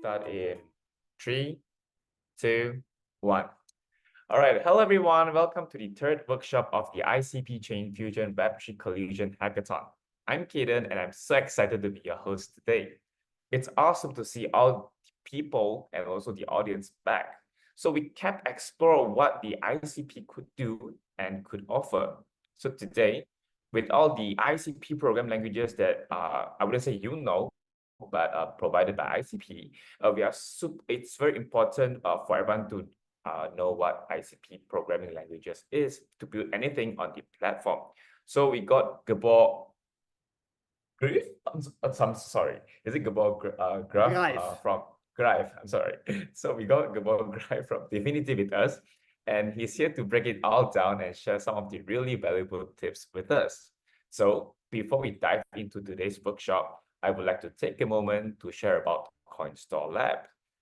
start in 3, 2, 1. All right, hello everyone. Welcome to the third workshop of the ICP Chain Fusion Web3 Collision Hackathon. I'm Kaden and I'm so excited to be your host today. It's awesome to see all the people and also the audience back. So we kept exploring what the ICP could do and could offer. So today, with all the ICP program languages that I wouldn't say but provided by ICP, it's very important for everyone to know what ICP programming languages is to build anything on the platform. So we got Gabor Grief? I'm sorry. Is it Gabor Graf from Grife? I'm sorry. So we got Gabor Grife from Divinity with us, and he's here to break it all down and share some of the really valuable tips with us. So before we dive into today's workshop, I would like to take a moment to share about Coinstore Lab.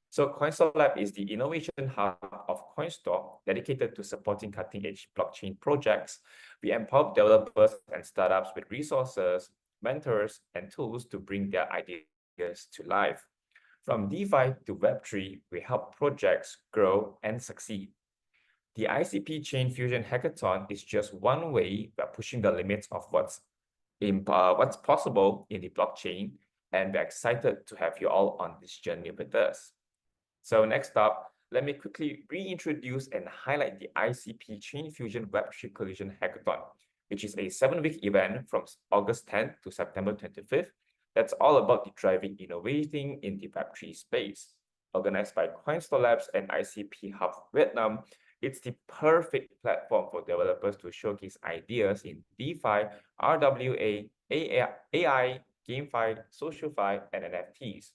So Coinstore Lab is the innovation hub of Coinstore dedicated to supporting cutting-edge blockchain projects. We empower developers and startups with resources, mentors, and tools to bring their ideas to life. From DeFi to Web3, we help projects grow and succeed. The ICP Chain Fusion Hackathon is just one way we're pushing the limits of what's possible in the blockchain, and we're excited to have you all on this journey with us. So next up, let me quickly reintroduce and highlight the ICP Chain Fusion Web3 Collision Hackathon, which is a 7-week event from August 10th to September 25th. That's all about the driving innovating in the Web3 space. Organized by Coinstore Labs and ICP Hub Vietnam, it's the perfect platform for developers to showcase ideas in DeFi, RWA, AI, GameFi, SocialFi, and NFTs.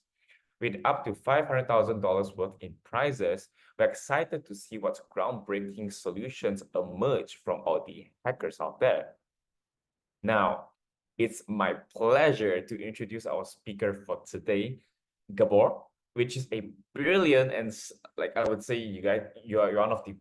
With up to $500,000 worth in prizes, we're excited to see what groundbreaking solutions emerge from all the hackers out there. Now, it's my pleasure to introduce our speaker for today, Gabor, which is a brilliant and, like I would say, you're one of the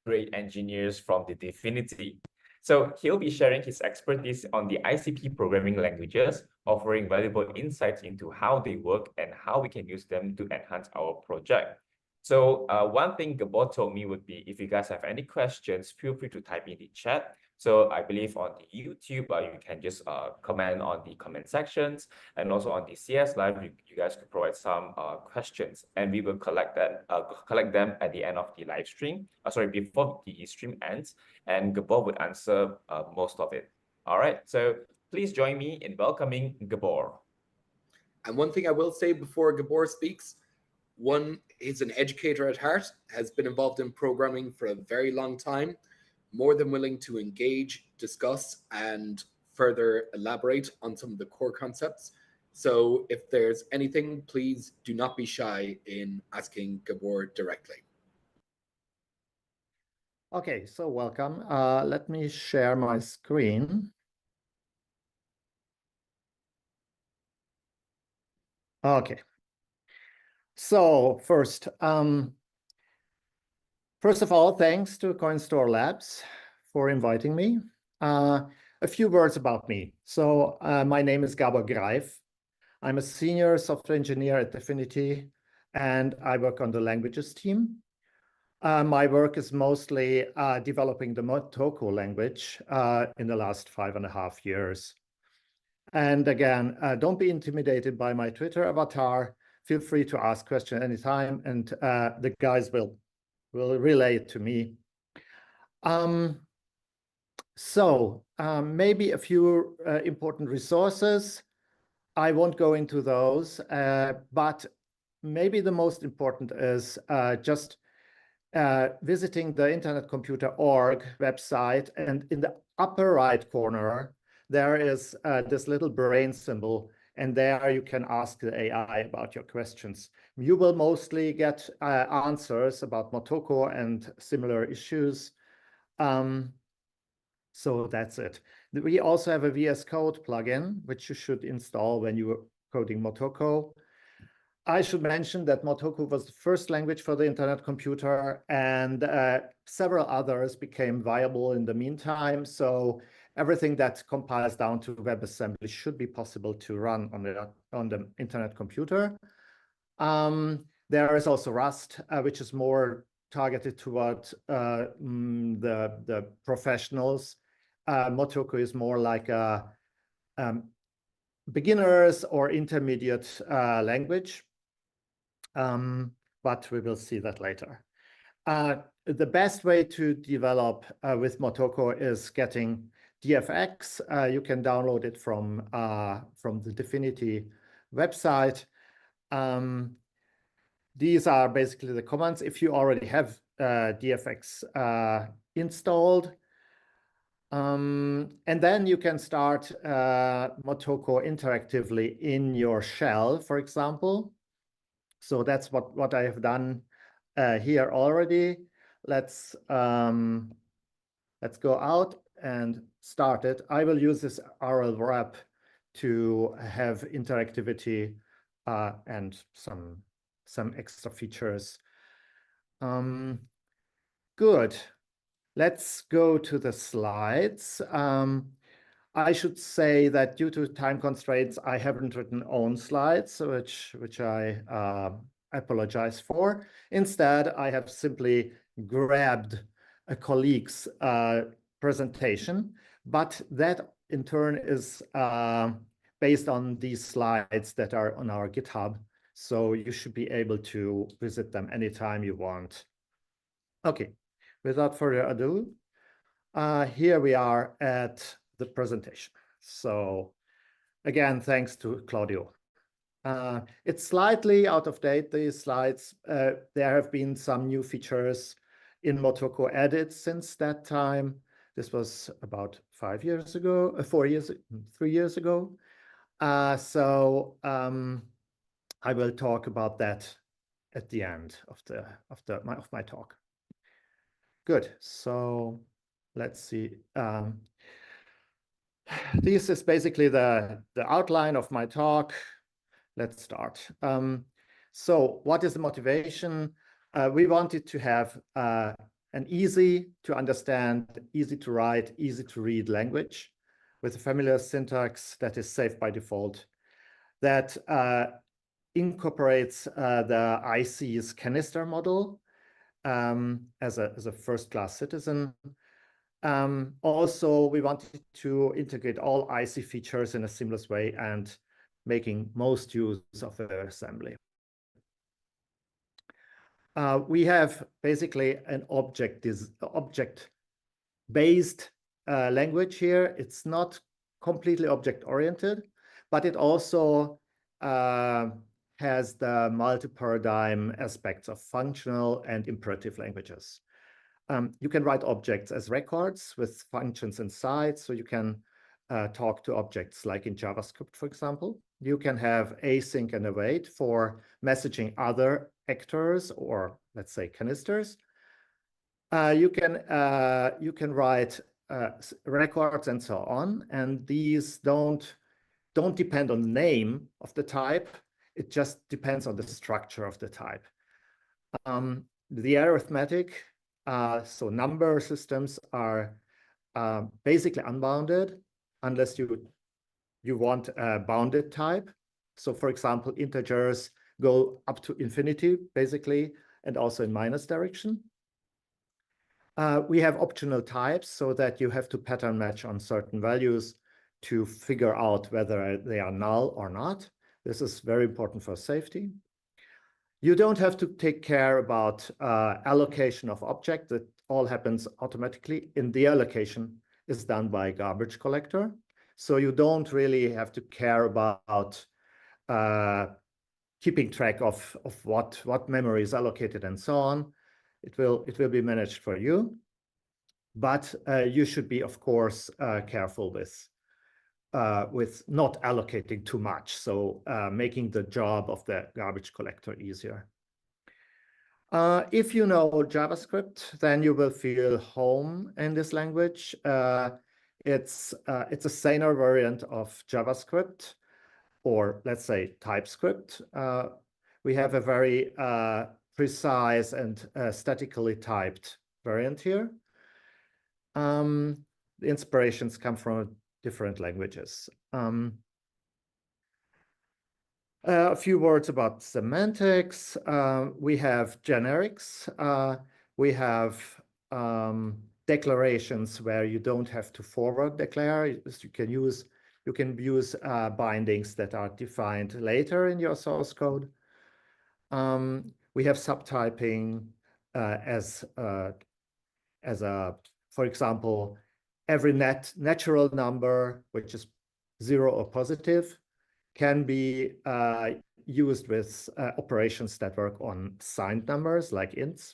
great engineers from the Divinity. So he'll be sharing his expertise on the ICP programming languages, offering valuable insights into how they work and how we can use them to enhance our project. So one thing Gabor told me would be, if you guys have any questions, feel free to type in the chat. So I believe on the YouTube, you can just comment on the comment sections, and also on the CS Live, you guys could provide some questions, and we will collect them at the end of the live stream. Before the stream ends, and Gabor would answer most of it. All right, so please join me in welcoming Gabor. And one thing I will say before Gabor speaks, one, he's an educator at heart, has been involved in programming for a very long time, more than willing to engage, discuss, and further elaborate on some of the core concepts. So if there's anything, please do not be shy in asking Gabor directly. Okay, so welcome. Let me share my screen. Okay. So first of all, thanks to Coinstore Labs for inviting me. A few words about me. So my name is Gabor Greif. I'm a senior software engineer at Divinity, and I work on the languages team. My work is mostly developing the Motoko language in the last 5.5 years. And again, don't be intimidated by my Twitter avatar. Feel free to ask questions anytime, and the guys will relay it to me. Maybe a few important resources. I won't go into those, but maybe the most important is just visiting the internetcomputer.org website, and in the upper right corner, there is this little brain symbol, and there you can ask the AI about your questions. You will mostly get answers about Motoko and similar issues. So that's it. We also have a VS Code plugin, which you should install when you are coding Motoko. I should mention that Motoko was the first language for the internet computer, and several others became viable in the meantime. So everything that compiles down to WebAssembly should be possible to run on the internet computer. There is also Rust, which is more targeted toward the professionals. Motoko is more like a beginners or intermediate language, but we will see that later. The best way to develop with Motoko is getting DFX. You can download it from the Dfinity website. These are basically the commands. If you already have DFX installed, and then you can start Motoko interactively in your shell, for example. So that's what I have done here already. Let's go out and start it. I will use this RL wrap to have interactivity and some extra features. Good. Let's go to the slides. I should say that due to time constraints, I haven't written own slides, which I apologize for. Instead, I have simply grabbed a colleague's presentation, but that in turn is based on these slides that are on our GitHub. So you should be able to visit them anytime you want. Okay, without further ado, here we are at the presentation. So again, thanks to Claudio. It's slightly out of date, these slides. There have been some new features in Motoko added since that time. This was about 5 years ago, 3 years ago. So I will talk about that at the end of my talk. Good. So let's see. This is basically the outline of my talk. Let's start. So what is the motivation? We wanted to have an easy to understand, easy to write, easy to read language with a familiar syntax that is safe by default, that incorporates the IC's canister model as a first-class citizen. Also, we wanted to integrate all IC features in a seamless way and making most use of the assembly. We have basically an object-based language here. It's not completely object-oriented, but it also has the multi-paradigm aspects of functional and imperative languages. You can write objects as records with functions inside, so you can talk to objects like in JavaScript, for example. You can have async and await for messaging other actors or, let's say, canisters. You can write records and so on, and these don't depend on the name of the type. It just depends on the structure of the type. The arithmetic, so number systems are basically unbounded unless you want a bounded type. So for example, integers go up to infinity, basically, and also in minus direction. We have optional types so that you have to pattern match on certain values to figure out whether they are null or not. This is very important for safety. You don't have to take care about allocation of object. That all happens automatically. In the allocation is done by garbage collector. So you don't really have to care about keeping track of what memory is allocated and so on. It will be managed for you. But you should be, of course, careful with not allocating too much, so making the job of the garbage collector easier. If you know JavaScript, then you will feel home in this language. It's a saner variant of JavaScript, or let's say TypeScript. We have a very precise and statically typed variant here. The inspirations come from different languages. A few words about semantics. We have generics. We have declarations where you don't have to forward declare. You can use bindings that are defined later in your source code. We have subtyping as a, for example, every natural number, which is 0 or positive, can be used with operations that work on signed numbers like ints.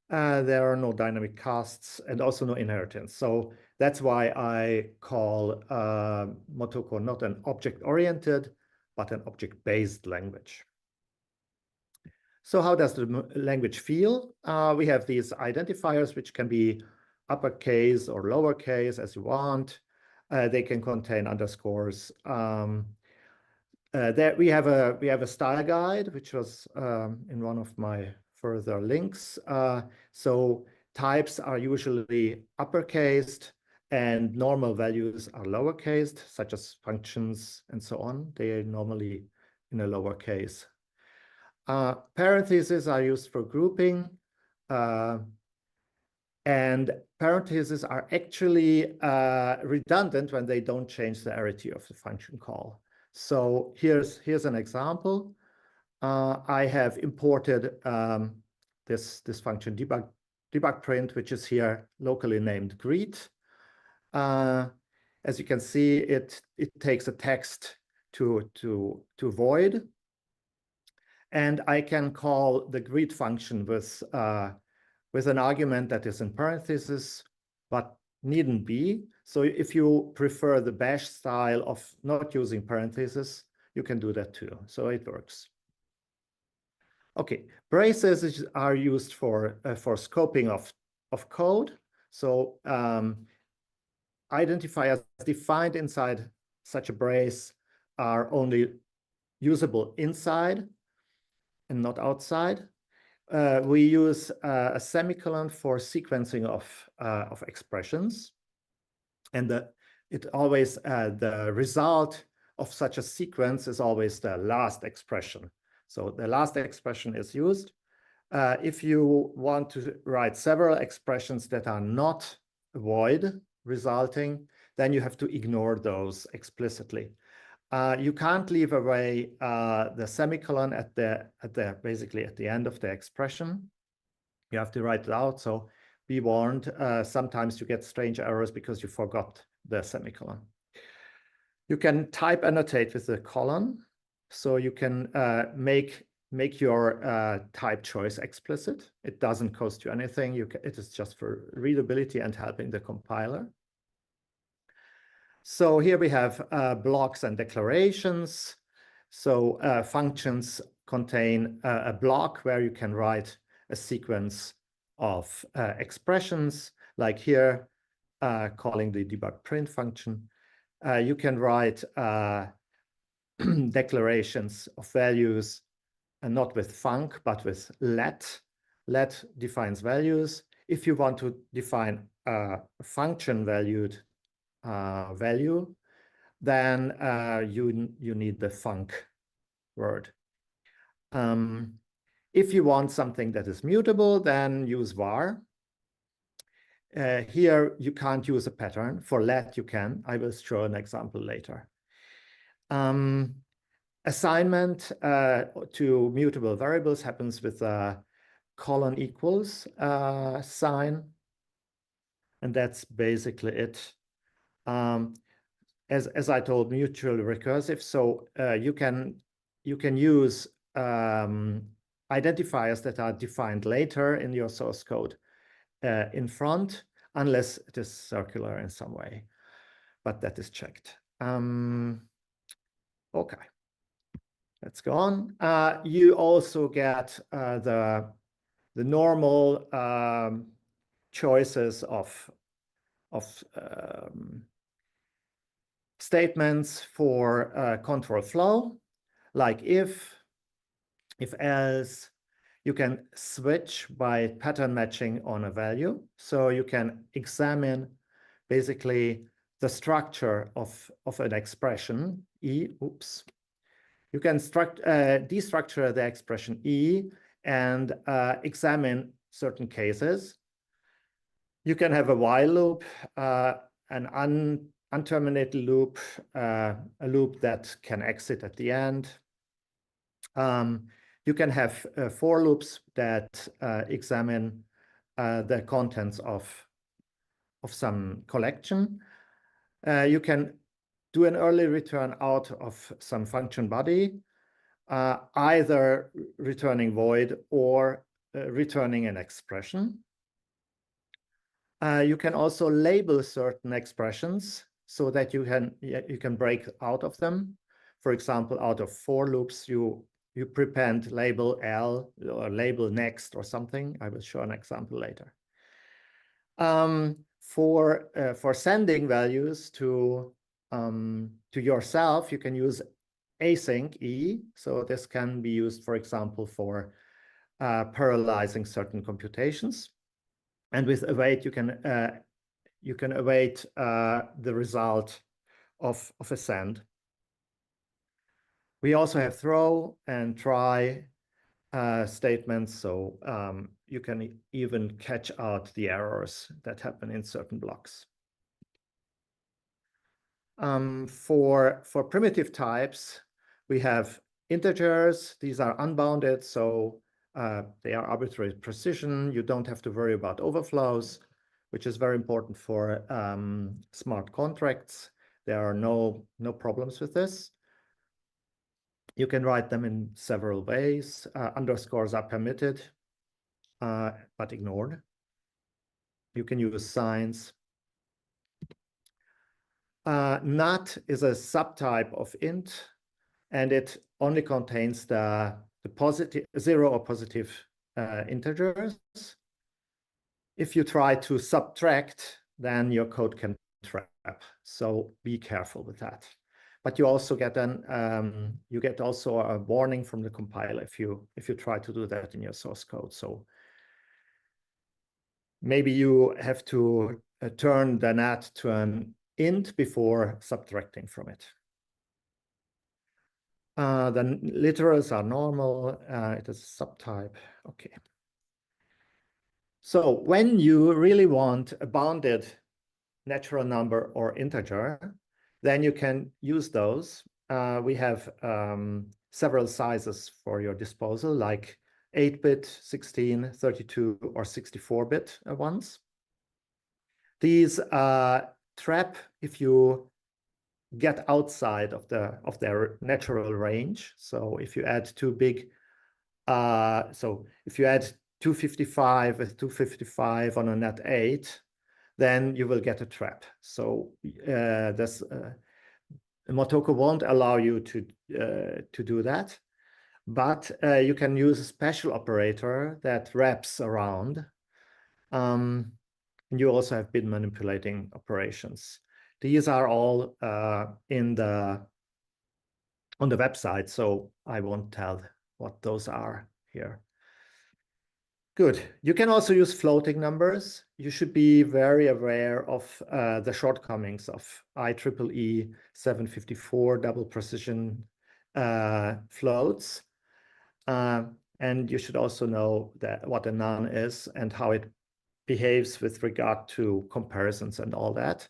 There are no dynamic casts and also no inheritance. So that's why I call Motoko not an object-oriented, but an object-based language. So how does the language feel? We have these identifiers, which can be uppercase or lowercase as you want. They can contain underscores. There we have a style guide, which was in one of my further links. So types are usually uppercased and normal values are lowercased, such as functions and so on. They are normally in a lowercase. Parentheses are used for grouping. And parentheses are actually redundant when they don't change the arity of the function call. So here's an example. I have imported this function debug print, which is here locally named greet. As you can see, it takes a text to void, and I can call the greet function with an argument that is in parentheses, but needn't be. So if you prefer the bash style of not using parentheses, you can do that too. So it works. Okay, braces are used for scoping of code. So identifiers defined inside such a brace are only usable inside and not outside. We use a semicolon for sequencing of expressions, and the result of such a sequence is always the last expression. So the last expression is used. If you want to write several expressions that are not void resulting, then you have to ignore those explicitly. You can't leave away the semicolon basically at the end of the expression. You have to write it out. So be warned, sometimes you get strange errors because you forgot the semicolon. You can type annotate with the colon. So you can make your type choice explicit. It doesn't cost you anything. It is just for readability and helping the compiler. So here we have blocks and declarations. So functions contain a block where you can write a sequence of expressions, like here, calling the debug print function. You can write declarations of values, and not with func, but with let. Let defines values. If you want to define a function valued value, then you need the func word. If you want something that is mutable, then use var. Here you can't use a pattern. For let you can. I will show an example later. Assignment to mutable variables happens with a colon equals sign, and that's basically it. As I told, mutually recursive. So you can use identifiers that are defined later in your source code in front, unless it is circular in some way, but that is checked. Okay, let's go on. You also get the normal choices of statements for control flow, like if else. You can switch by pattern matching on a value. So you can examine basically the structure of an expression E, oops. You can destructure the expression E and examine certain cases. You can have a while loop, an unterminated loop, a loop that can exit at the end. You can have for loops that examine the contents of some collection. You can do an early return out of some function body, either returning void or returning an expression. You can also label certain expressions so that you can break out of them. For example, out of for loops, you prepend label L or label next or something. I will show an example later. For sending values to yourself, you can use async E. So this can be used, for example, for parallelizing certain computations. And with await, you can await the result of a send. We also have throw and try statements, so you can even catch out the errors that happen in certain blocks. For primitive types, we have integers. These are unbounded, so they are arbitrary precision. You don't have to worry about overflows, which is very important for smart contracts. There are no problems with this. You can write them in several ways. Underscores are permitted, but ignored. You can use signs. Nat is a subtype of int, and it only contains the positive, 0 or positive integers. If you try to subtract, then your code can trap. So be careful with that. But you also get also a warning from the compiler if you try to do that in your source code. So maybe you have to turn the nat to an int before subtracting from it. The literals are normal. It is a subtype. Okay. So when you really want a bounded natural number or integer, then you can use those. We have several sizes for your disposal, like 8-bit, 16, 32, or 64-bit ones. These trap if you get outside of their natural range. So if you add too big, so if you add 255 with 255 on a net 8, then you will get a trap. So Motoko won't allow you to do that, but you can use a special operator that wraps around. And you also have bit manipulating operations. These are all on the website, so I won't tell what those are here. Good. You can also use floating numbers. You should be very aware of the shortcomings of IEEE 754 double precision floats. And you should also know what a none is and how it behaves with regard to comparisons and all that.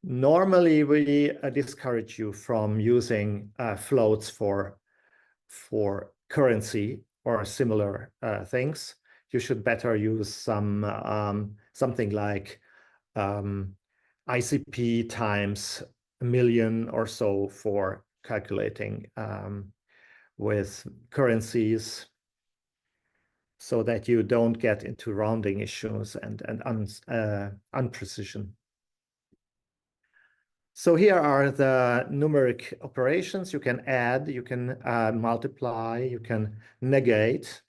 Normally, we discourage you from using floats for currency or similar things. You should better use something like ICP times a million or so for calculating with currencies, so that you don't get into rounding issues and unprecision. So here are the numeric operations. You can add, you can multiply, you can negate.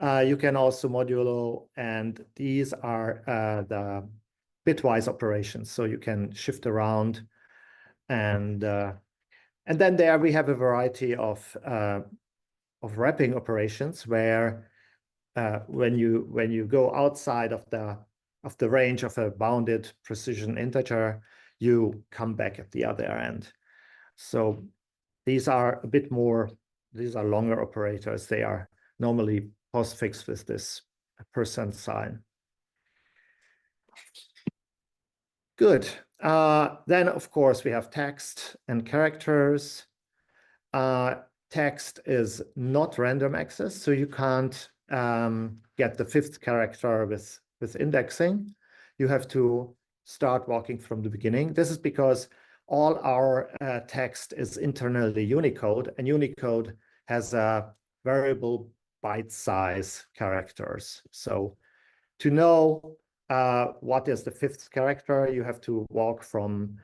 You can also modulo, and these are the bitwise operations. So you can shift around, and then there we have a variety of wrapping operations where when you go outside of the range of a bounded precision integer, you come back at the other end. So these are a bit more, these are longer operators. They are normally postfixed with this percent sign. Good. Then, of course, we have text and characters. Text is not random access, so you can't get the fifth character with indexing. You have to start walking from the beginning. This is because all our text is internally Unicode, and Unicode has a variable byte size characters. So to know what is the fifth character, you have to walk from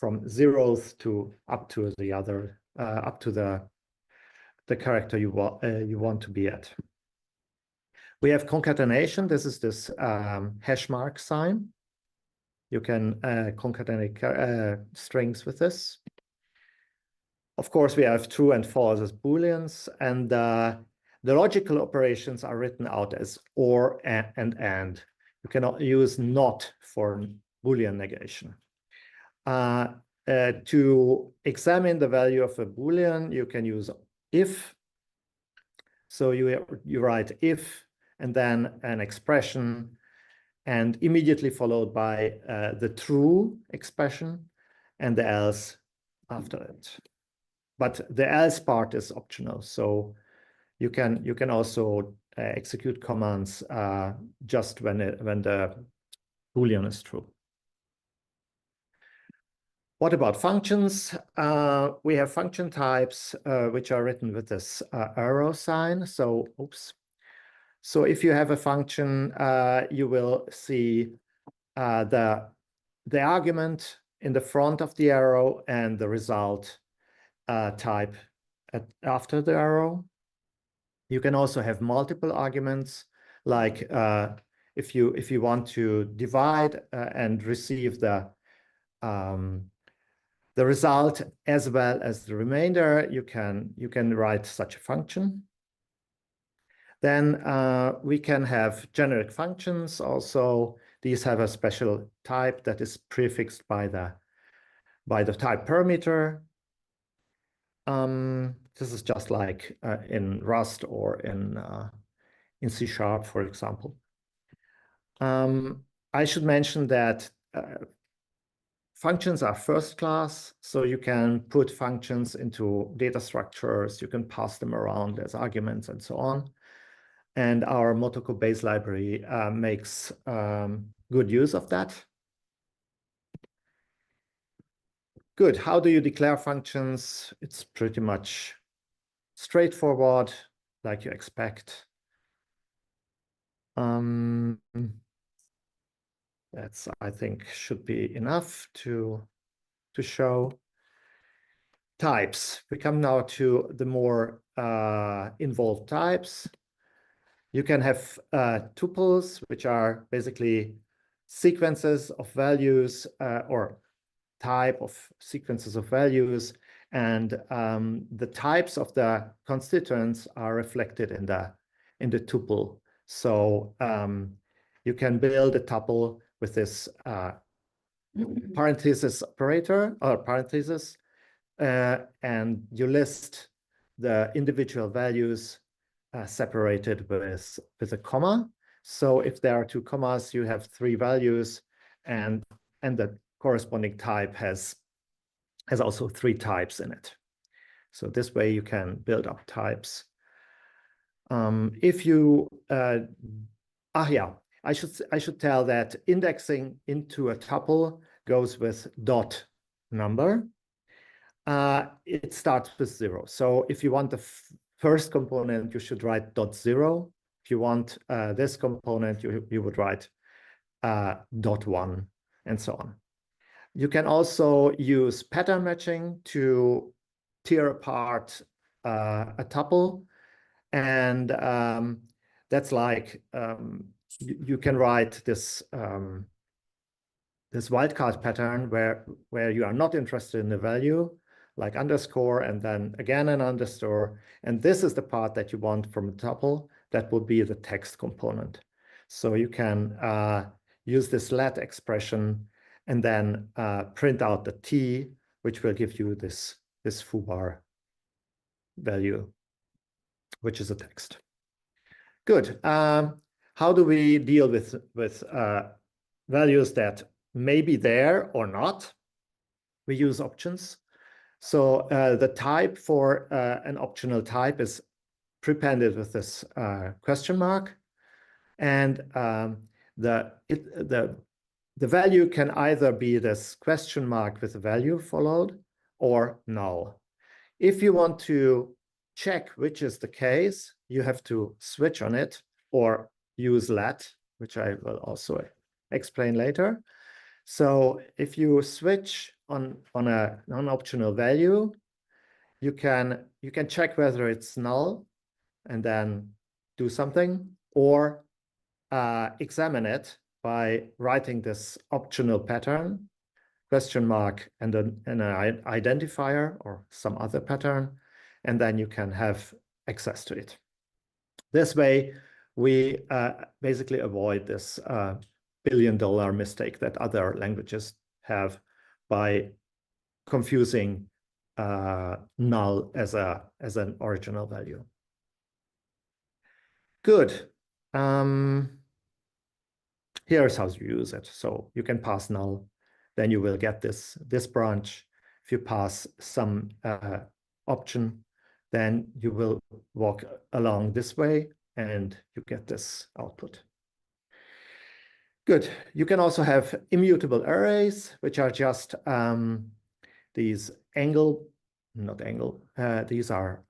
zeroth to up to the other up to the character you want to be at. We have concatenation. This is this hash mark sign. You can concatenate strings with this. Of course, we have true and false as booleans, and the logical operations are written out as or and and. You cannot use not for Boolean negation. To examine the value of a Boolean, you can use if. So you write if and then an expression, and immediately followed by the true expression and the else after it. But the else part is optional. So you can also execute commands just when the Boolean is true. What about functions? We have function types which are written with this arrow sign. So, oops. So if you have a function, you will see the argument in the front of the arrow and the result type after the arrow. You can also have multiple arguments, like if you want to divide and receive the result as well as the remainder, you can write such a function. Then we can have generic functions also. These have a special type that is prefixed by the type parameter. This is just like in Rust or in C#, for example. I should mention that functions are first class, so you can put functions into data structures, you can pass them around as arguments and so on. And our Motoko base library makes good use of that. Good. How do you declare functions? It's pretty much straightforward, like you expect. That's, I think, should be enough to show. Types. We come now to the more involved types. You can have tuples, which are basically sequences of values or type of sequences of values, and the types of the constituents are reflected in the tuple. So you can build a tuple with this parenthesis operator or parenthesis, and you list the individual values separated with a comma. So if there are two commas, you have three values, and the corresponding type has also three types in it. So this way you can build up types. If you I should tell that indexing into a tuple goes with dot number. It starts with 0. So if you want the first component, you should write .0. If you want this component, you would write .1 and so on. You can also use pattern matching to tear apart a tuple, and that's like you can write this this wildcard pattern where you are not interested in the value, like underscore and then again an underscore, and this is the part that you want from a tuple. That would be the text component. So you can use this let expression and then print out the t, which will give you this this foobar value, which is a text. Good. How do we deal with values that may be there or not? We use options. So the type for an optional type is prepended with this question mark, and the value can either be this question mark with a value followed or null. If you want to check which is the case, you have to switch on it or use let, which I will also explain later. So if you switch on a non-optional value, you can check whether it's null and then do something, or examine it by writing this optional pattern, question mark, and an identifier or some other pattern, and then you can have access to it. This way, we basically avoid this billion-dollar mistake that other languages have by confusing null as an original value. Good. Here's how you use it. So you can pass null, then you will get this branch. If you pass some option, then you will walk along this way and you get this output. Good. You can also have immutable arrays, which are just these these are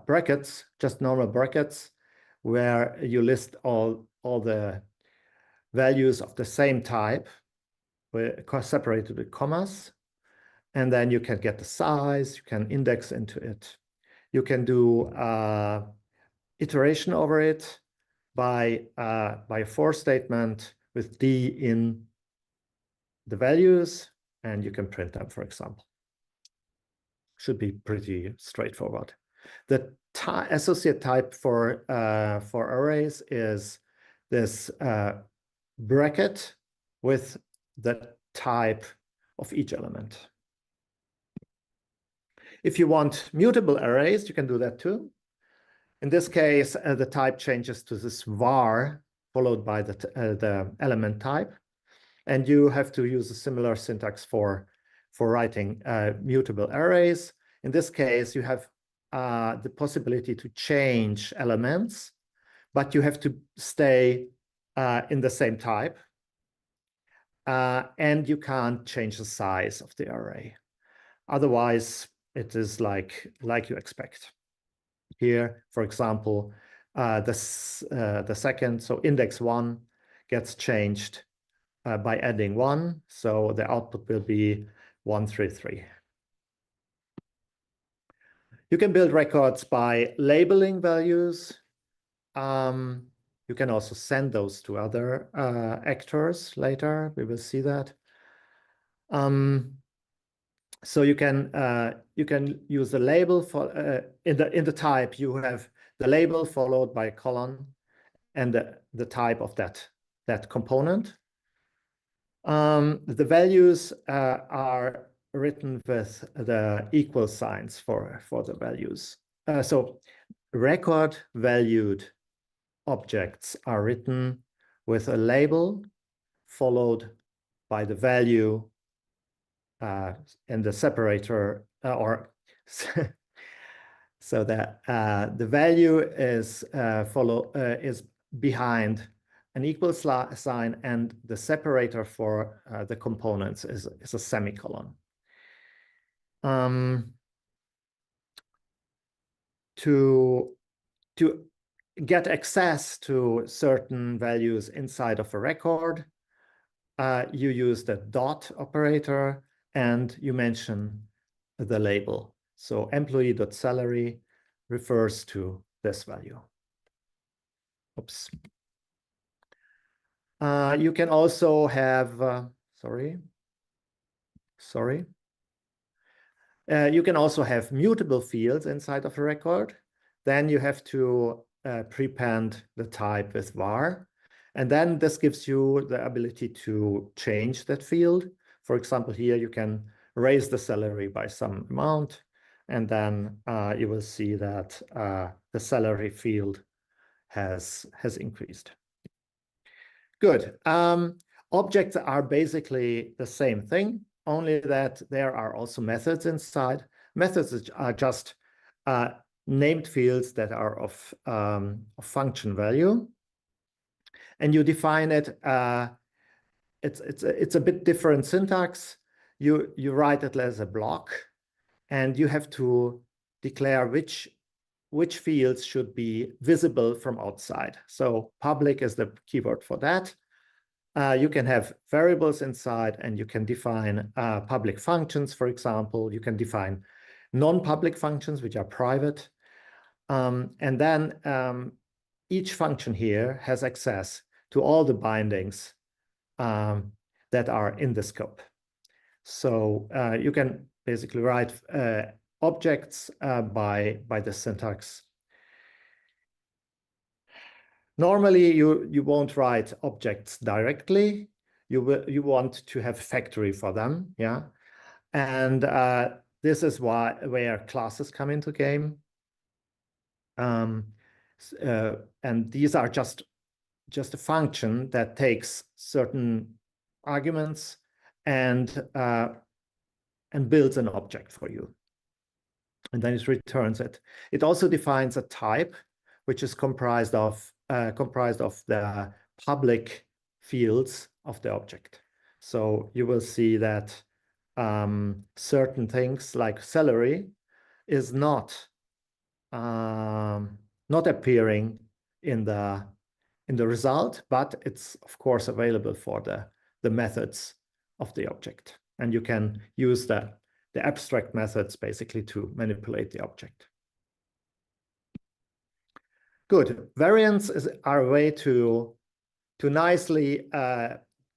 brackets, just normal brackets, where you list all the values of the same type, separated with commas, and then you can get the size, you can index into it. You can do iteration over it by a for statement with d in the values, and you can print them, for example. Should be pretty straightforward. The associate type for arrays is this bracket with the type of each element. If you want mutable arrays, you can do that too. In this case, the type changes to this var followed by the element type, and you have to use a similar syntax for writing mutable arrays. In this case, you have the possibility to change elements, but you have to stay in the same type, and you can't change the size of the array. Otherwise, it is like you expect. Here, for example, the second, so index 1 gets changed by adding 1, so the output will be 133. You can build records by labeling values. You can also send those to other actors later. We will see that. So you can use the label for in the type. You have the label followed by a colon and the type of that component. The values are written with the equal signs for the values. So record valued objects are written with a label followed by the value and the separator, so that the value is is behind an equal sign, and the separator for the components is a semicolon. To get access to certain values inside of a record, you use the dot operator and you mention the label. So employee.salary refers to this value. Oops. You can also have, you can also have mutable fields inside of a record. Then you have to prepend the type with var. And then this gives you the ability to change that field. For example, here you can raise the salary by some amount, and then you will see that the salary field has increased. Good. Objects are basically the same thing, only that there are also methods inside. Methods are just named fields that are of function value, and you define it. It's a bit different syntax. You write it as a block, and you have to declare which fields should be visible from outside. So public is the keyword for that. You can have variables inside, and you can define public functions, for example. You can define non-public functions, which are private. And then each function here has access to all the bindings that are in the scope. So you can basically write objects by the syntax. Normally, you won't write objects directly. You want to have factory for them, yeah. And this is where classes come into game. And these are just a function that takes certain arguments and builds an object for you, and then it returns it. It also defines a type, which is comprised of the public fields of the object. So you will see that certain things like salary is not appearing in the result, but it's of course available for the methods of the object, and you can use the abstract methods basically to manipulate the object. Good. Variants are a way to nicely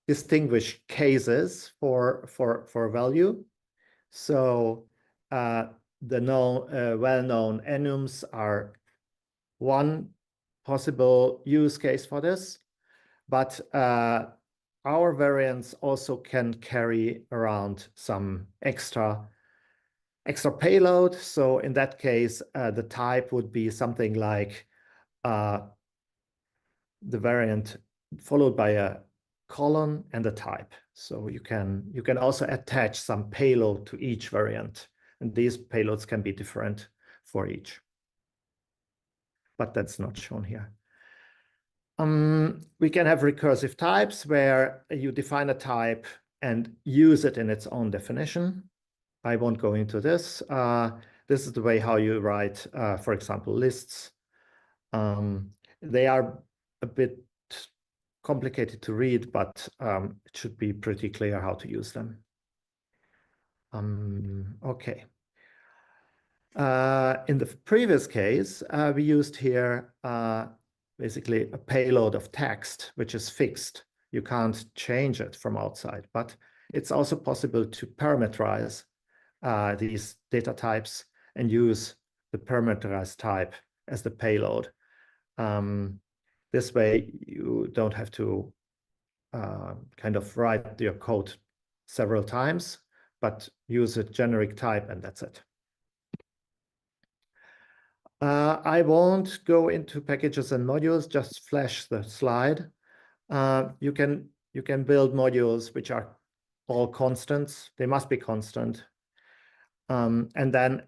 distinguish cases for value. So the well-known enums are one possible use case for this, but our variants also can carry around some extra payload. So in that case, the type would be something like the variant followed by a colon and a type. So you can also attach some payload to each variant, and these payloads can be different for each, but that's not shown here. We can have recursive types where you define a type and use it in its own definition. I won't go into this. This is the way how you write, for example, lists. They are a bit complicated to read, but it should be pretty clear how to use them. Okay. In the previous case, we used here basically a payload of text, which is fixed. You can't change it from outside, but it's also possible to parameterize these data types and use the parameterized type as the payload. This way, you don't have to kind of write your code several times, but use a generic type, and that's it. I won't go into packages and modules, just flash the slide. You can build modules which are all constants. They must be constant. And then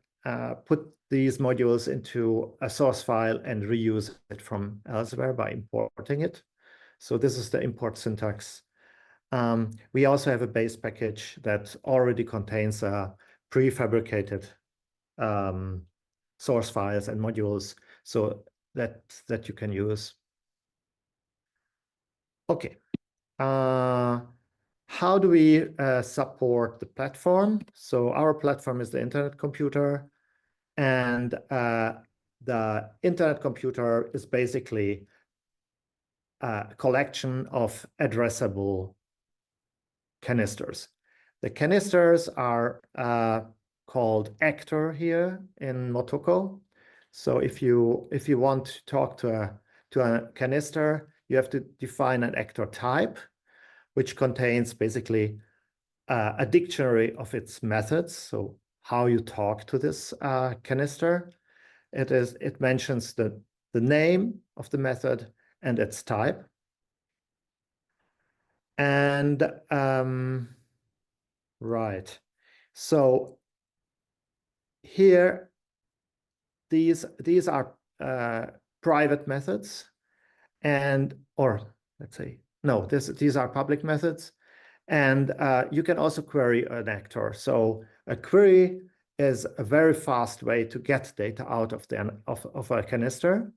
put these modules into a source file and reuse it from elsewhere by importing it. So this is the import syntax. We also have a base package that already contains a prefabricated source files and modules, so that you can use. Okay. How do we support the platform? So our platform is the Internet Computer, and the Internet Computer is basically a collection of addressable canisters. The canisters are called actor here in Motoko. So if you want to talk to a canister, you have to define an actor type, which contains basically a dictionary of its methods. So how you talk to this canister. It mentions the name of the method and its type. And right, so here these are private methods, or let's say no, these are public methods, and you can also query an actor. So a query is a very fast way to get data out of a canister.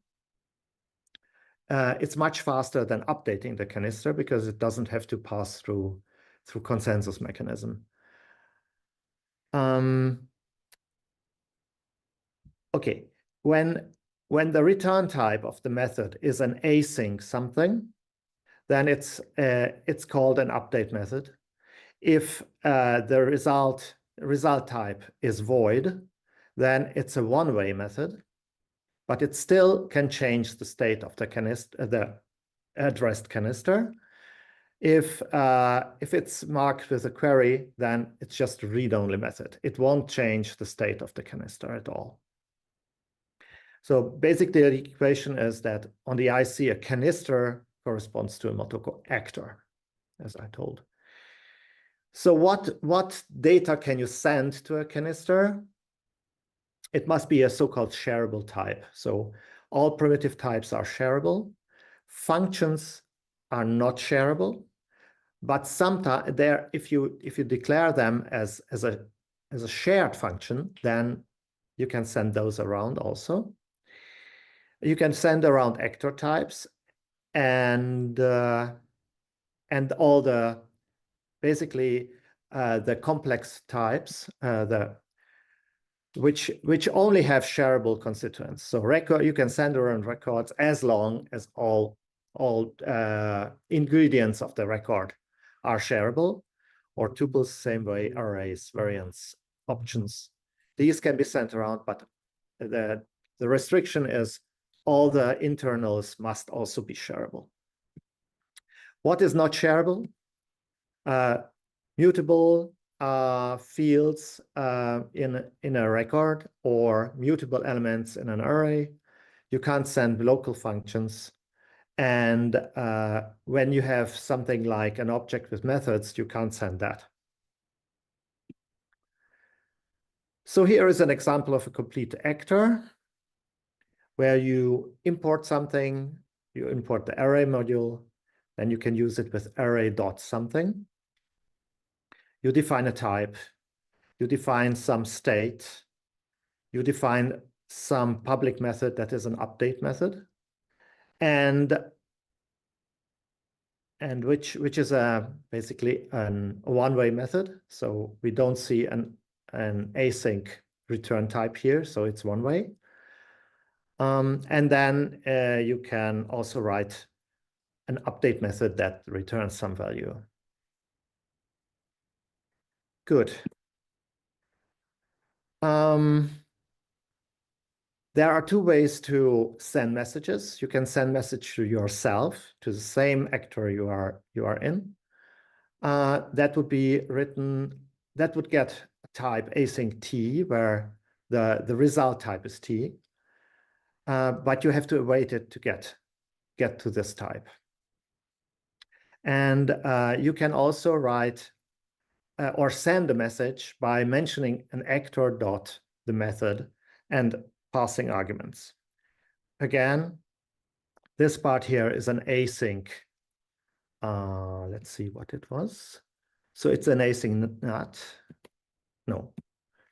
It's much faster than updating the canister because it doesn't have to pass through consensus mechanism. Okay, when the return type of the method is an async something, then it's called an update method. If the result type is void, then it's a one-way method, but it still can change the state of the canister, the addressed canister. If it's marked with a query, then it's just a read-only method. It won't change the state of the canister at all. So basically, the equation is that on the IC, a canister corresponds to a Motoko actor, as I told. So what data can you send to a canister? It must be a so-called shareable type. So all primitive types are shareable. Functions are not shareable, but sometimes if you declare them as a shared function, then you can send those around also. You can send around actor types and all the basically the complex types, which only have shareable constituents. So you can send around records as long as all ingredients of the record are shareable, or tuples, same way, arrays, variants, options. These can be sent around, but the restriction is all the internals must also be shareable. What is not shareable? Mutable fields in a record, or mutable elements in an array. You can't send local functions. And when you have something like an object with methods, you can't send that. So here is an example of a complete actor where you import something, you import the array module, then you can use it with array.something. You define a type, you define some state, you define some public method that is an update method, and which is basically a one-way method. So we don't see an async return type here, so it's one way. And then you can also write an update method that returns some value. Good. There are two ways to send messages. You can send message to yourself, to the same actor you are in. That would be written, that would get type async t, where the result type is t. But you have to await it to get to this type. And you can also write or send a message by mentioning an actor dot the method and passing arguments. Again, this part here is an async. Let's see what it was. So it's an async NAT. No,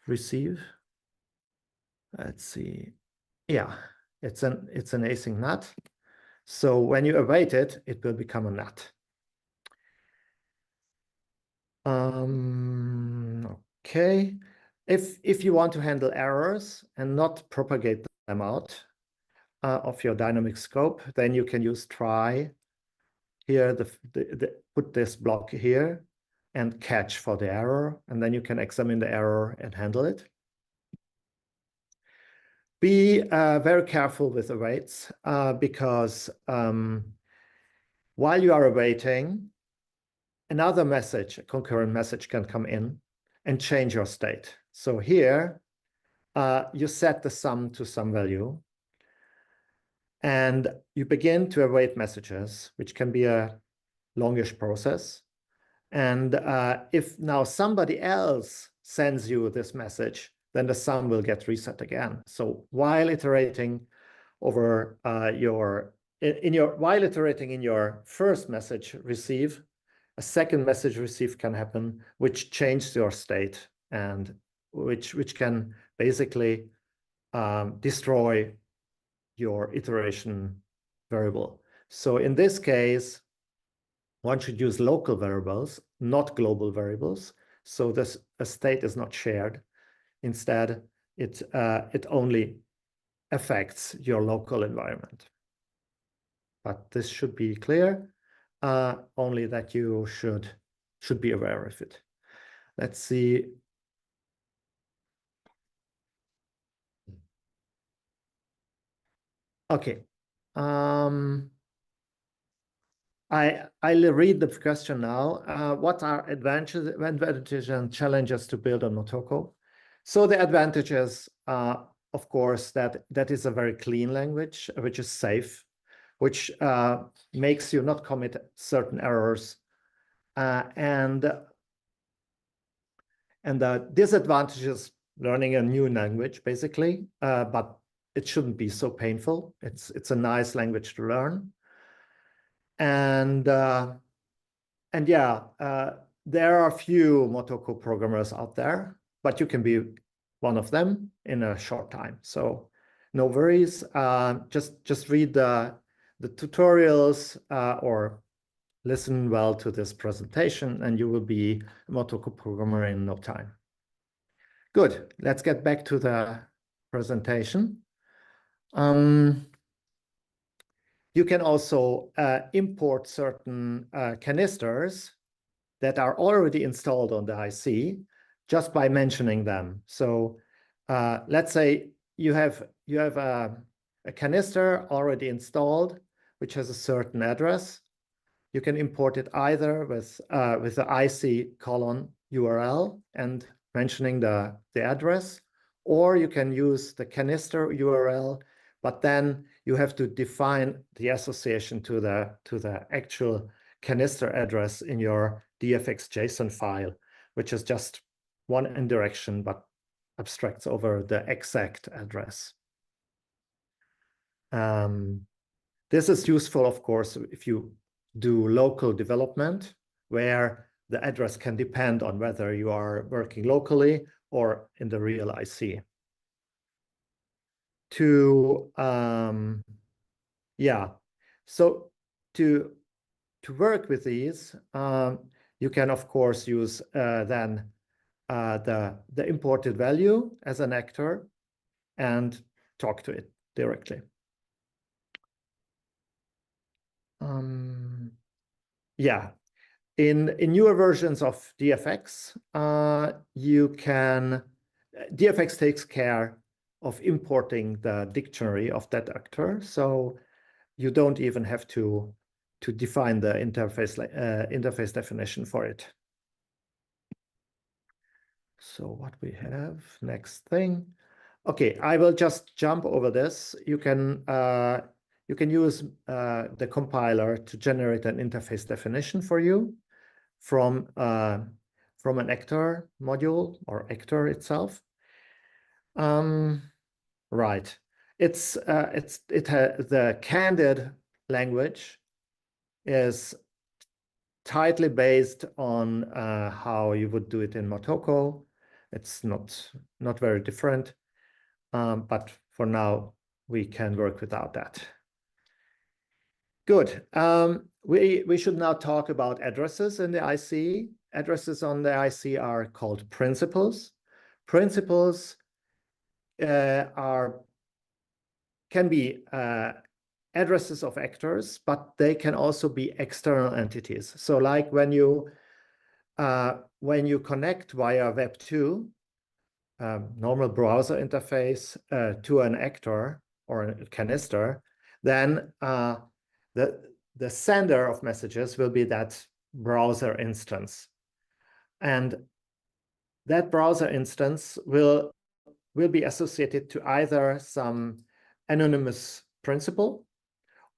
receive. Let's see. Yeah, it's an async NAT. So when you await it, it will become a NAT. Okay. If you want to handle errors and not propagate them out of your dynamic scope, then you can use try here, put this block here and catch for the error, and then you can examine the error and handle it. Be very careful with awaits because while you are awaiting, another message, a concurrent message, can come in and change your state. So here, you set the sum to some value, and you begin to await messages, which can be a longish process. And if now somebody else sends you this message, then the sum will get reset again. So while iterating over while iterating in your first message receive, a second message receive can happen, which changes your state and which can basically destroy your iteration variable. So in this case, one should use local variables, not global variables. So this a state is not shared. Instead, it only affects your local environment. But this should be clear, only that you should be aware of it. Let's see. Okay. I'll read the question now. What are advantages and challenges to build on Motoko? So the advantages, of course, that is a very clean language, which is safe, which makes you not commit certain errors. And the disadvantages learning a new language, basically, but it shouldn't be so painful. It's a nice language to learn. And yeah, there are a few Motoko programmers out there, but you can be one of them in a short time. So no worries. Just read the tutorials or listen well to this presentation, and you will be a Motoko programmer in no time. Good. Let's get back to the presentation. You can also import certain canisters that are already installed on the IC just by mentioning them. So let's say you have a canister already installed, which has a certain address. You can import it either with the IC colon URL and mentioning the address, or you can use the canister URL, but then you have to define the association to the actual canister address in your DFX JSON file, which is just one indirection, but abstracts over the exact address. This is useful, of course, if you do local development, where the address can depend on whether you are working locally or in the real IC. Yeah, so to work with these, you can of course use then the imported value as an actor and talk to it directly. Yeah, in newer versions of DFX, DFX takes care of importing the dictionary of that actor, so you don't even have to define the interface definition for it. So what we have, next thing. Okay, I will just jump over this. You can use the compiler to generate an interface definition for you from an actor module or actor itself. Right. The candid language is tightly based on how you would do it in Motoko. It's not very different, but for now we can work without that. Good. We should now talk about addresses in the IC. Addresses on the IC are called principals. Principals can be addresses of actors, but they can also be external entities. So like when you connect via Web2, normal browser interface to an actor or a canister, then the sender of messages will be that browser instance. And that browser instance will be associated to either some anonymous principal,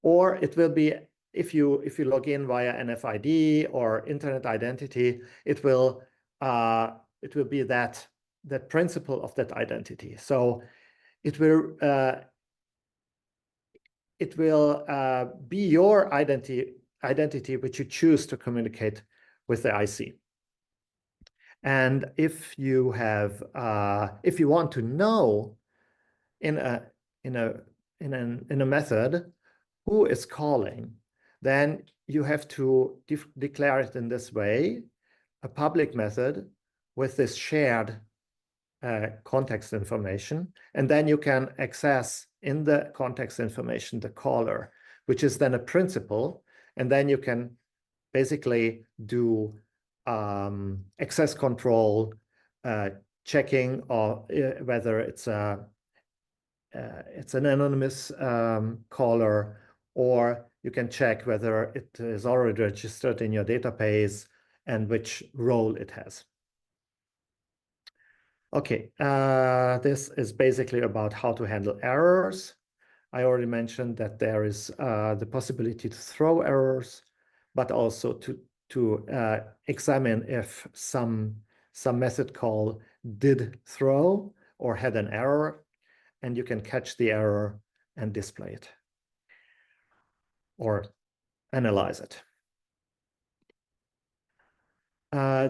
or it will be, if you log in via NFID or internet identity, it will be that principal of that identity. So it will be your identity which you choose to communicate with the IC. And if you want to know in a method who is calling, then you have to declare it in this way, a public method with this shared context information, and then you can access in the context information the caller, which is then a principal, and then you can basically do access control, checking or whether it's an anonymous caller, or you can check whether it is already registered in your database and which role it has. Okay, this is basically about how to handle errors. I already mentioned that there is the possibility to throw errors, but also to examine if some method call did throw or had an error, and you can catch the error and display it or analyze it.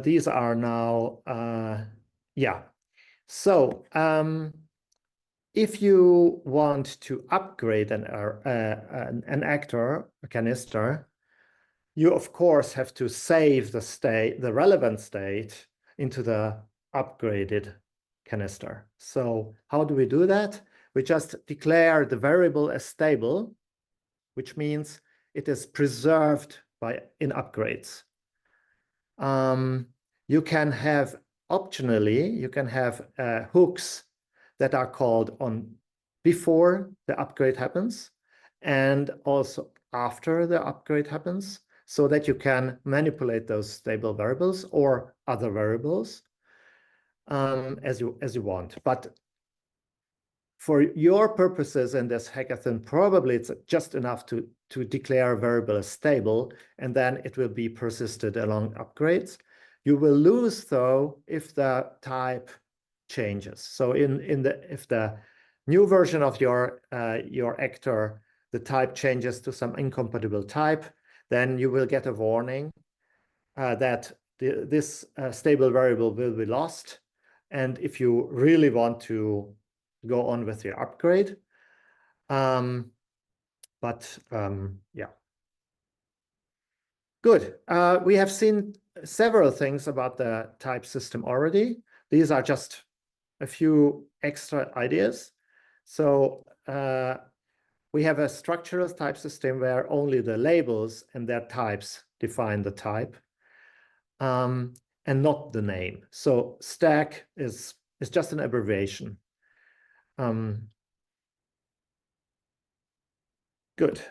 These are now, yeah. So if you want to upgrade an actor, a canister, you of course have to save the relevant state into the upgraded canister. So how do we do that? We just declare the variable as stable, which means it is preserved in upgrades. You can have optionally, you can have hooks that are called on before the upgrade happens and also after the upgrade happens, so that you can manipulate those stable variables or other variables as you want. But for your purposes in this hackathon, probably it's just enough to declare a variable as stable, and then it will be persisted along upgrades. You will lose, though, if the type changes. So if the new version of your actor, the type changes to some incompatible type, then you will get a warning that this stable variable will be lost. And if you really want to go on with your upgrade, yeah. Good. We have seen several things about the type system already. These are just a few extra ideas. So we have a structural type system where only the labels and their types define the type, and not the name. So stack is just an abbreviation. Good.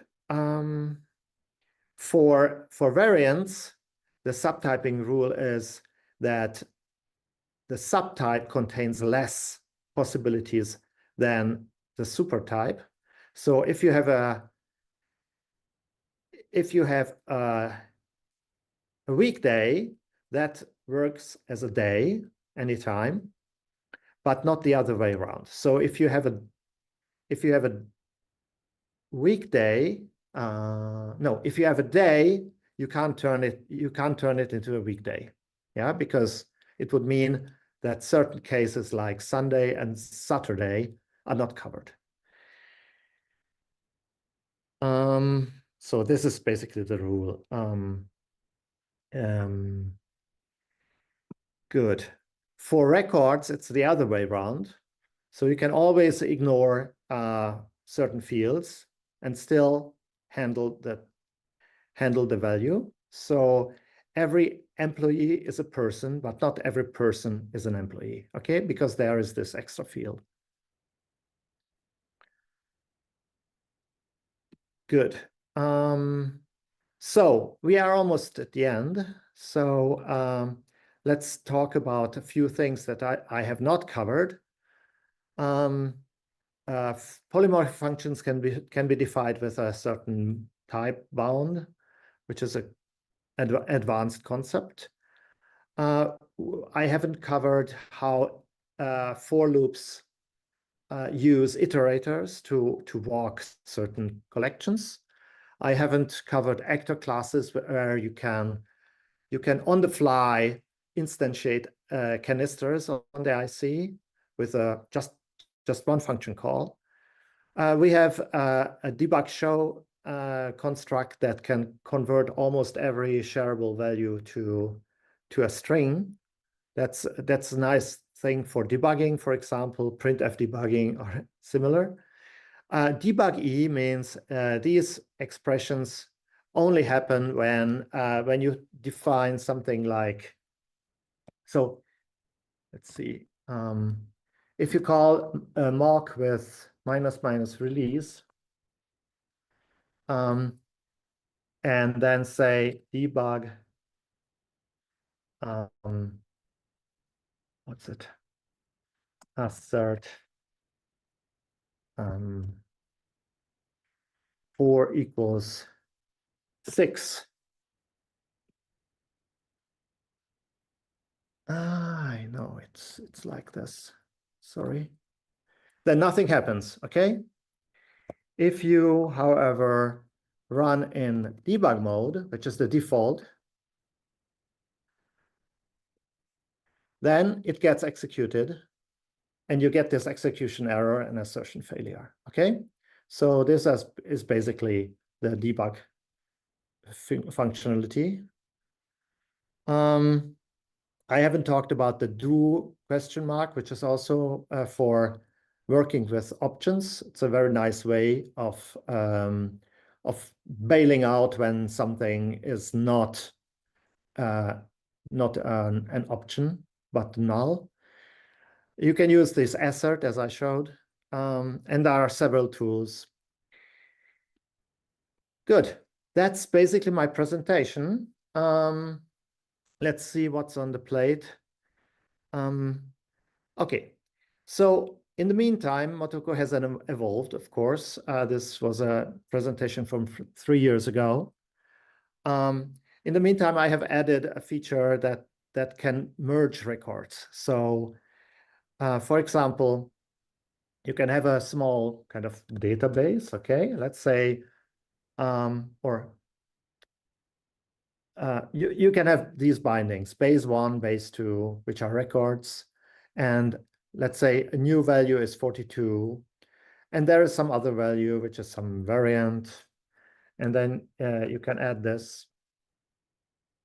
For variants, the subtyping rule is that the subtype contains less possibilities than the supertype. So if you have a weekday, that works as a day anytime, but not the other way around. So if you have a weekday, if you have a day, you can't turn it into a weekday. Yeah, because it would mean that certain cases like Sunday and Saturday are not covered. So this is basically the rule. Good. For records, it's the other way around. So you can always ignore certain fields and still handle the value. So every employee is a person, but not every person is an employee, okay? Because there is this extra field. Good. So we are almost at the end. So let's talk about a few things that I have not covered. Polymorphic functions can be defined with a certain type bound, which is an advanced concept. I haven't covered how for loops use iterators to walk certain collections. I haven't covered actor classes where you can on the fly instantiate canisters on the IC with just one function call. We have a debug show construct that can convert almost every shareable value to a string. That's a nice thing for debugging, for example, printf debugging or similar. Debug E means these expressions only happen when you define something like, so let's see, if you call a mock with -- release, and then say debug, what's it, assert 4 equals 6. I know it's like this. Sorry. Then nothing happens, okay? If you, however, run in debug mode, which is the default, then it gets executed and you get this execution error and assertion failure, okay? So this is basically the debug functionality. I haven't talked about the do question mark, which is also for working with options. It's a very nice way of bailing out when something is not an option, but null. You can use this assert as I showed, and there are several tools. Good. That's basically my presentation. Let's see what's on the plate. Okay, so in the meantime, Motoko has evolved, of course. This was a presentation from 3 years ago. In the meantime, I have added a feature that can merge records. So, for example, you can have a small kind of database, okay? Let's say, you can have these bindings, base 1, base 2, which are records. And let's say a new value is 42. And there is some other value, which is some variant. And then you can add this.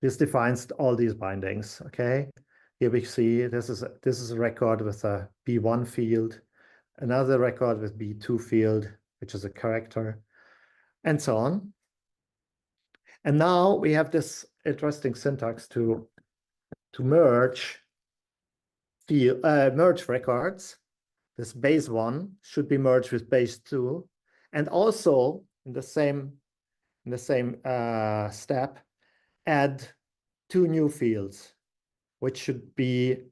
This defines all these bindings, okay? Here we see this is a record with a B1 field, another record with B2 field, which is a character, and so on. And now we have this interesting syntax to merge records. This base 1 should be merged with base 2, and also in the same step, add 2 new fields, which should be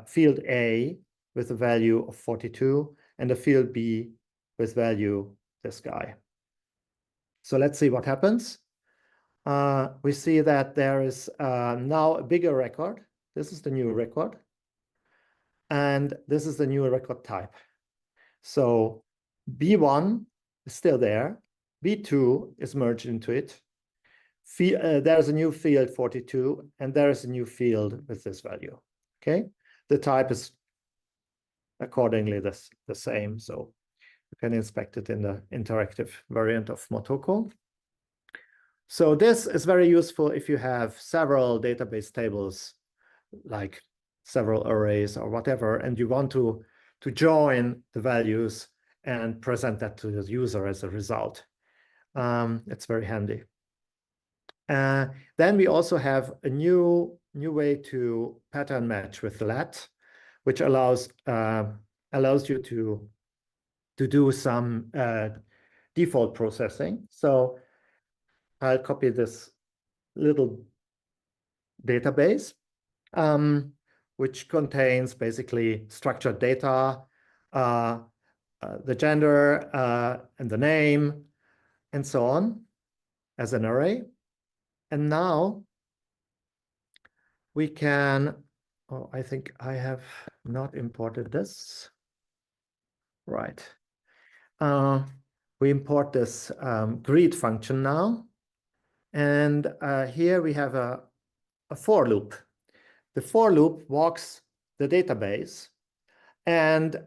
field A with a value of 42 and a field B with value this guy. So let's see what happens. We see that there is now a bigger record. This is the new record. And this is the new record type. So B1 is still there. B2 is merged into it. There's a new field 42, and there is a new field with this value. Okay, the type is accordingly the same. So you can inspect it in the interactive variant of Motoko. So this is very useful if you have several database tables, like several arrays or whatever, and you want to join the values and present that to the user as a result. It's very handy. Then we also have a new way to pattern match with let, which allows you to do some default processing. So I'll copy this little database, which contains basically structured data, the gender and the name, and so on as an array. And now we can, oh, I think I have not imported this. Right. We import this greet function now. And here we have a for loop. The for loop walks the database and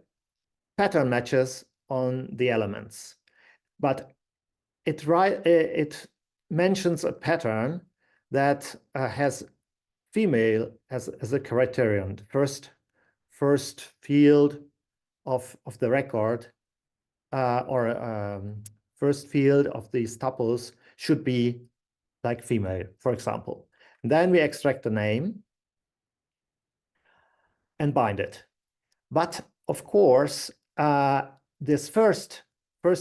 pattern matches on the elements. But it mentions a pattern that has female as a criterion. First field of the record first field of these tuples should be like female, for example. And then we extract the name and bind it. But of course, this first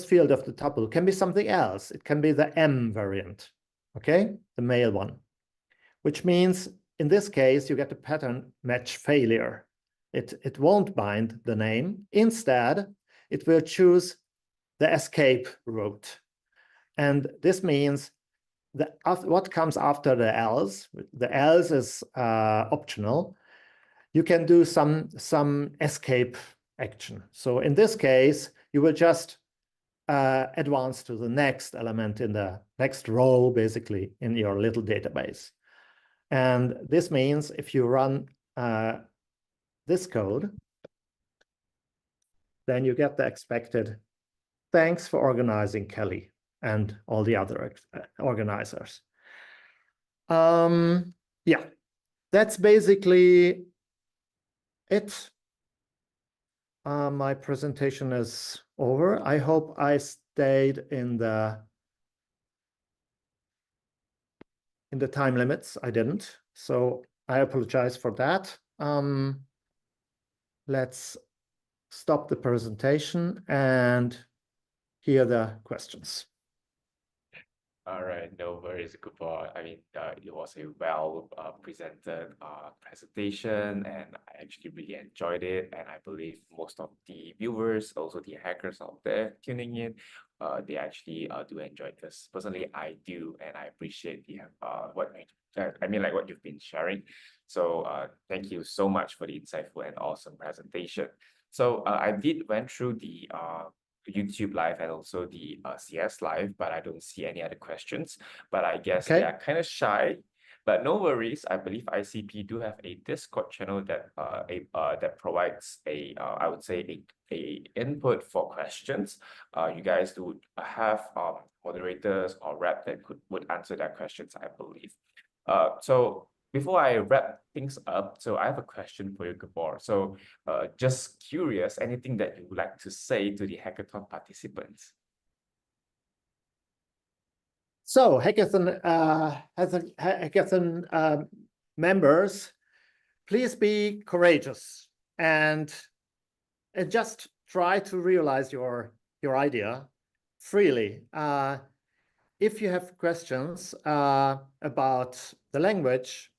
field of the tuple can be something else. It can be the M variant, okay? The male one, which means in this case, you get a pattern match failure. It won't bind the name. Instead, it will choose the escape route. And this means that what comes after the else is optional. You can do some escape action. So in this case, you will just advance to the next element in the next row, basically, in your little database. And this means if you run this code, then you get the expected thanks for organizing, Kelly, and all the other organizers. Yeah, that's basically it. My presentation is over. I hope I stayed in the time limits. I didn't, so I apologize for that. Let's stop the presentation and hear the questions. All right, no worries, Gabor. I mean, it was a well presented presentation, and I actually really enjoyed it. And I believe most of the viewers, also the hackers out there tuning in, they actually do enjoy this. Personally, I do, and I appreciate the what you've been sharing. So thank you so much for the insightful and awesome presentation. So I did went through the YouTube live and also the CS live, but I don't see any other questions. But I guess they are kind of shy. But no worries. I believe ICP do have a Discord channel that that provides I would say a input for questions. You guys do have moderators or rep that would answer that questions, I believe. So before I wrap things up, so I have a question for you, Gabor. So just curious, anything that you would like to say to the hackathon participants? So hackathon members, please be courageous and just try to realize your idea freely. If you have questions about the language,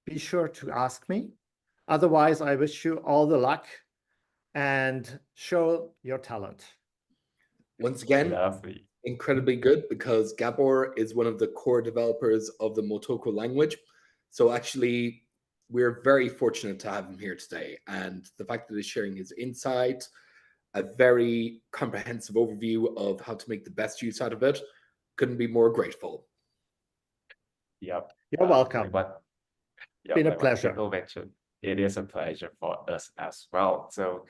be sure to ask me. Otherwise, I wish you all the luck and show your talent. Once again, Lovely. Incredibly good, because Gabor is one of the core developers of the Motoko language. So actually, we're very fortunate to have him here today. And the fact that he's sharing his insight, a very comprehensive overview of how to make the best use out of it, couldn't be more grateful. Yep. You're welcome. Yep, been a like pleasure. Michael mentioned, it is a pleasure for us as well. So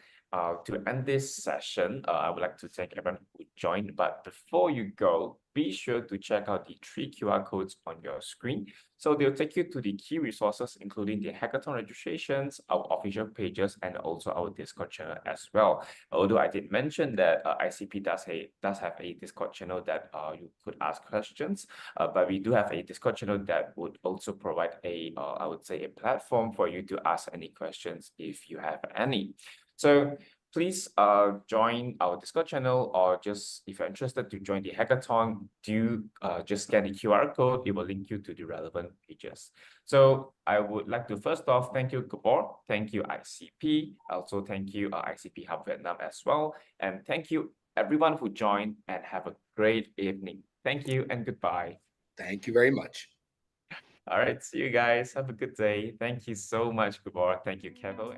to end this session, I would like to thank everyone who joined. But before you go, be sure to check out the 3 QR codes on your screen. So they'll take you to the key resources, including the hackathon registrations, our official pages, and also our Discord channel as well. Although I did mention that ICP does have a Discord channel that you could ask questions, but we do have a Discord channel that would also provide I would say a platform for you to ask any questions if you have any. So please join our Discord channel, or just if you're interested to join the hackathon, do just scan the QR code. It will link you to the relevant pages. So I would like to first off thank you, Gabor. Thank you, ICP. Also thank you, ICP Hub Vietnam as well. And thank you everyone who joined, and have a great evening. Thank you and goodbye. Thank you very much. All right, see you guys. Have a good day. Thank you so much, Gabor. Thank you, Kevo.